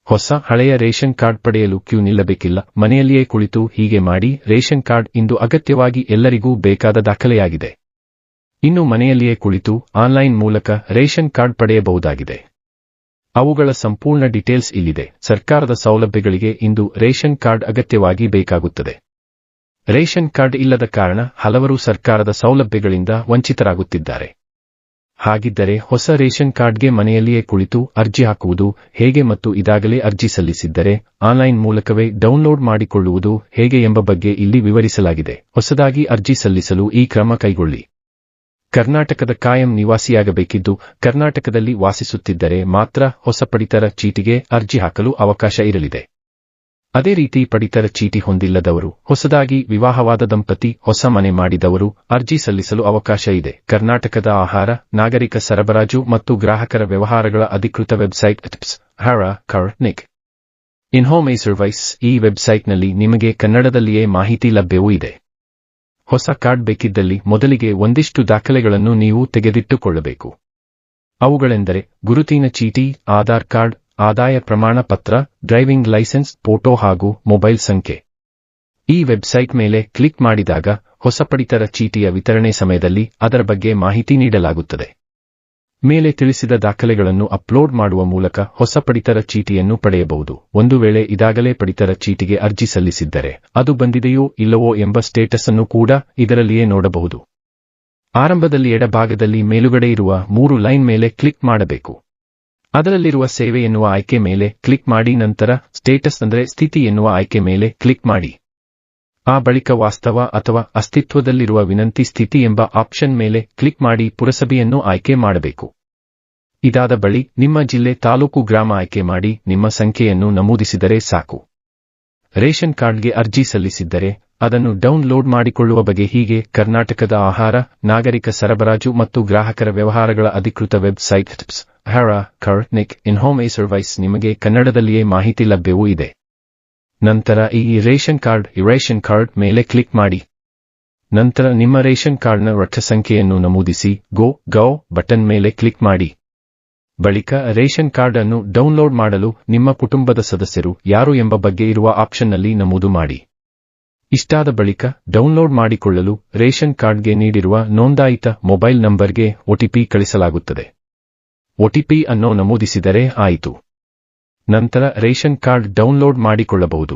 ಹೊಸ ಹಳೆಯ ration card ಪಡೆಯಲು ಕ್ಯೂ ನಿಲ್ಲಬೇಕಿಲ್ಲ. ಮನೆಯಲ್ಲಿಯೇ ಕುಳಿತು ಹೀಗೆ ಮಾಡಿ. ರೇಷನ್ ಕಾರ್ಡ್ ಇಂದು ಅಗತ್ಯವಾಗಿ ಎಲ್ಲರಿಗೂ ಬೇಕಾದ ದಾಖಲೆಯಾಗಿದೆ. ಇನ್ನು ಮನೆಯಲ್ಲಿಯೇ ಕುಳಿತು ಆನ್ಲೈನ್ ಮೂಲಕ ರೇಷನ್ ಕಾರ್ಡ್ ಪಡೆಯಬಹುದಾಗಿದೆ. ಅವುಗಳ ಸಂಪೂರ್ಣ ಡೀಟೇಲ್ಸ್ ಇಲ್ಲಿದೆ. ಸರ್ಕಾರದ ಸೌಲಭ್ಯಗಳಿಗೆ ಇಂದು ರೇಷನ್ ಕಾರ್ಡ್ ಅಗತ್ಯವಾಗಿ ಬೇಕಾಗುತ್ತದೆ. ರೇಷನ್ ಕಾರ್ಡ್ ಇಲ್ಲದ ಕಾರಣ ಹಲವರು ಸರ್ಕಾರದ ಸೌಲಭ್ಯಗಳಿಂದ ವಂಚಿತರಾಗುತ್ತಿದ್ದಾರೆ. ಹಾಗಿದ್ದರೆ ಹೊಸ ರೇಷನ್ ಕಾರ್ಡ್ಗೆ ಮನೆಯಲ್ಲಿಯೇ ಕುಳಿತು ಅರ್ಜಿ ಹಾಕುವುದು ಹೇಗೆ ಮತ್ತು ಇದಾಗಲೇ ಅರ್ಜಿ ಸಲ್ಲಿಸಿದ್ದರೆ ಆನ್ಲೈನ್ ಮೂಲಕವೇ ಡೌನ್ಲೋಡ್ ಮಾಡಿಕೊಳ್ಳುವುದು ಹೇಗೆ ಎಂಬ ಬಗ್ಗೆ ಇಲ್ಲಿ ವಿವರಿಸಲಾಗಿದೆ. ಹೊಸದಾಗಿ ಅರ್ಜಿ ಸಲ್ಲಿಸಲು ಈ ಕ್ರಮ ಕೈಗೊಳ್ಳಿ. ಕರ್ನಾಟಕದ ಕಾಯಂ ನಿವಾಸಿಯಾಗಬೇಕಿದ್ದು ಕರ್ನಾಟಕದಲ್ಲಿ ವಾಸಿಸುತ್ತಿದ್ದರೆ ಮಾತ್ರ ಹೊಸ ಪಡಿತರ ಚೀಟಿಗೆ ಅರ್ಜಿ ಹಾಕಲು ಅವಕಾಶ ಇರಲಿದೆ. ಅದೇ ರೀತಿ ಪಡಿತರ ಚೀಟಿ ಹೊಂದಿಲ್ಲದವರು, ಹೊಸದಾಗಿ ವಿವಾಹವಾದ ದಂಪತಿ, ಹೊಸ ಮನೆ ಮಾಡಿದವರು ಅರ್ಜಿ ಸಲ್ಲಿಸಲು ಅವಕಾಶ ಇದೆ. ಕರ್ನಾಟಕದ ಆಹಾರ, ನಾಗರಿಕ ಸರಬರಾಜು ಮತ್ತು ಗ್ರಾಹಕರ ವ್ಯವಹಾರಗಳ ಅಧಿಕೃತ ವೆಬ್ಸೈಟ್ HRA InHome Service ಈ ವೆಬ್ಸೈಟ್ನಲ್ಲಿ ನಿಮಗೆ ಕನ್ನಡದಲ್ಲಿಯೇ ಮಾಹಿತಿ ಲಭ್ಯವೂ ಇದೆ. ಹೊಸ ಕಾರ್ಡ್ ಬೇಕಿದ್ದಲ್ಲಿ ಮೊದಲಿಗೆ ಒಂದಿಷ್ಟು ದಾಖಲೆಗಳನ್ನು ನೀವು ತೆಗೆದಿಟ್ಟುಕೊಳ್ಳಬೇಕು. ಅವುಗಳೆಂದರೆ ಗುರುತಿನ ಚೀಟಿ, ಆಧಾರ್ ಕಾರ್ಡ್, ಆದಾಯ ಪ್ರಮಾಣ ಪತ್ರ, ಡ್ರೈವಿಂಗ್ ಲೈಸೆನ್ಸ್, ಫೋಟೋ ಹಾಗೂ ಮೊಬೈಲ್ ಸಂಖ್ಯೆ. ಈ ವೆಬ್ಸೈಟ್ ಮೇಲೆ ಕ್ಲಿಕ್ ಮಾಡಿದಾಗ ಹೊಸ ಪಡಿತರ ಚೀಟಿಯ ವಿತರಣೆ ಸಮಯದಲ್ಲಿ ಅದರ ಬಗ್ಗೆ ಮಾಹಿತಿ ನೀಡಲಾಗುತ್ತದೆ. ಮೇಲೆ ತಿಳಿಸಿದ ದಾಖಲೆಗಳನ್ನು ಅಪ್ಲೋಡ್ ಮಾಡುವ ಮೂಲಕ ಹೊಸ ಪಡಿತರ ಚೀಟಿಯನ್ನು ಪಡೆಯಬಹುದು. ಒಂದು ವೇಳೆ ಇದಾಗಲೇ ಪಡಿತರ ಚೀಟಿಗೆ ಅರ್ಜಿ ಸಲ್ಲಿಸಿದ್ದರೆ ಅದು ಬಂದಿದೆಯೋ ಇಲ್ಲವೋ ಎಂಬ ಸ್ಟೇಟಸ್ ಅನ್ನು ಕೂಡ ಇದರಲ್ಲಿಯೇ ನೋಡಬಹುದು. ಆರಂಭದಲ್ಲಿ ಎಡಭಾಗದಲ್ಲಿ ಮೇಲುಗಡೆ ಇರುವ 3 ಲೈನ್ ಮೇಲೆ ಕ್ಲಿಕ್ ಮಾಡಬೇಕು. ಅದರಲ್ಲಿರುವ ಸೇವೆ ಎನ್ನುವ ಆಯ್ಕೆ ಮೇಲೆ ಕ್ಲಿಕ್ ಮಾಡಿ. ನಂತರ ಸ್ಟೇಟಸ್ ಅಂದರೆ ಸ್ಥಿತಿ ಎನ್ನುವ ಆಯ್ಕೆ ಮೇಲೆ ಕ್ಲಿಕ್ ಮಾಡಿ. ಆ ಬಳಿಕ ವಾಸ್ತವ ಅಥವಾ ಅಸ್ತಿತ್ವದಲ್ಲಿರುವ ವಿನಂತಿ ಸ್ಥಿತಿ ಎಂಬ ಆಪ್ಷನ್ ಮೇಲೆ ಕ್ಲಿಕ್ ಮಾಡಿ ಪುರಸಭೆಯನ್ನು ಆಯ್ಕೆ ಮಾಡಬೇಕು. ಇದಾದ ಬಳಿ ನಿಮ್ಮ ಜಿಲ್ಲೆ, ತಾಲೂಕು, ಗ್ರಾಮ ಆಯ್ಕೆ ಮಾಡಿ ನಿಮ್ಮ ಸಂಖ್ಯೆಯನ್ನು ನಮೂದಿಸಿದರೆ ಸಾಕು. ರೇಷನ್ ಕಾರ್ಡ್ಗೆ ಅರ್ಜಿ ಸಲ್ಲಿಸಿದ್ದರೆ ಅದನ್ನು ಡೌನ್ಲೋಡ್ ಮಾಡಿಕೊಳ್ಳುವ ಬಗೆ ಹೀಗೆ. ಕರ್ನಾಟಕದ ಆಹಾರ, ನಾಗರಿಕ ಸರಬರಾಜು ಮತ್ತು ಗ್ರಾಹಕರ ವ್ಯವಹಾರಗಳ ಅಧಿಕೃತ ವೆಬ್ಸೈಟ್ HRA InHome Service ನಿಮಗೆ ಕನ್ನಡದಲ್ಲಿಯೇ ಮಾಹಿತಿ ಲಭ್ಯವೂ ಇದೆ. ನಂತರ ಈ ರೇಷನ್ ಕಾರ್ಡ್ ಮೇಲೆ ಕ್ಲಿಕ್ ಮಾಡಿ. ನಂತರ ನಿಮ್ಮ ರೇಷನ್ ಕಾರ್ಡ್ನ ರೊಕ್ಕ ಸಂಖ್ಯೆಯನ್ನು ನಮೂದಿಸಿ ಗೋ ಬಟನ್ ಮೇಲೆ ಕ್ಲಿಕ್ ಮಾಡಿ. ಬಳಿಕ ರೇಷನ್ ಕಾರ್ಡ್ ಅನ್ನು ಡೌನ್ಲೋಡ್ ಮಾಡಲು ನಿಮ್ಮ ಕುಟುಂಬದ ಸದಸ್ಯರು ಯಾರು ಎಂಬ ಬಗ್ಗೆ ಇರುವ ಆಪ್ಷನ್ನಲ್ಲಿ ನಮೂದು ಮಾಡಿ. ಇಷ್ಟಾದ ಬಳಿಕ ಡೌನ್ಲೋಡ್ ಮಾಡಿಕೊಳ್ಳಲು ರೇಷನ್ ಕಾರ್ಡ್ಗೆ ನೀಡಿರುವ ನೋಂದಾಯಿತ ಮೊಬೈಲ್ ನಂಬರ್ಗೆ OTP ಕಳಿಸಲಾಗುತ್ತದೆ. OTP ಅನ್ನು ನಮೂದಿಸಿದರೆ ಆಯಿತು. ನಂತರ ರೇಷನ್ ಕಾರ್ಡ್ ಡೌನ್ಲೋಡ್ ಮಾಡಿಕೊಳ್ಳಬಹುದು.